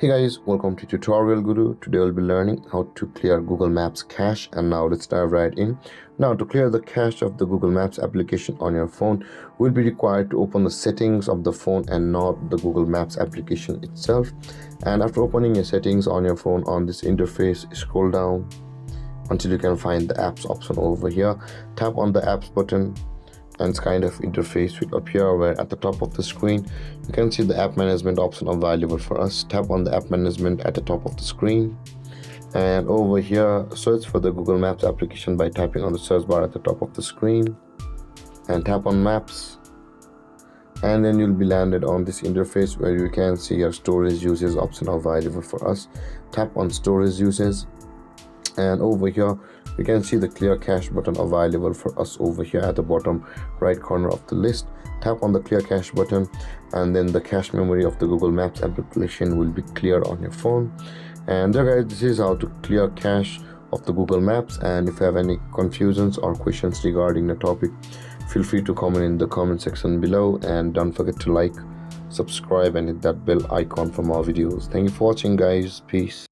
Hey guys, welcome to Tutorial Guru. Today we'll be learning how to clear Google Maps cache, and now let's dive right in. Now, to clear the cache of the Google Maps application on your phone, we'll be required to open the settings of the phone and not the Google Maps application itself. And after opening your settings on your phone on this interface, scroll down until you can find the apps option over here. Tap on the apps button and this kind of interface will appear where at the top of the screen you can see the app management option available for us. Tap on the app management at the top of the screen, and over here search for the Google Maps application by tapping on the search bar at the top of the screen and tap on Maps, and then you'll be landed on this interface where you can see your storage usage option available for us. Tap on storage usage, and over here you can see the clear cache button available for us over here at the bottom right corner of the list. Tap on the clear cache button, and then the cache memory of the Google Maps application will be clear on your phone. And there guys, this is how to clear cache of the Google Maps. And if you have any confusions or questions regarding the topic, feel free to comment in the comment section below, and don't forget to like, subscribe and hit that bell icon for more videos. Thank you for watching guys. Peace.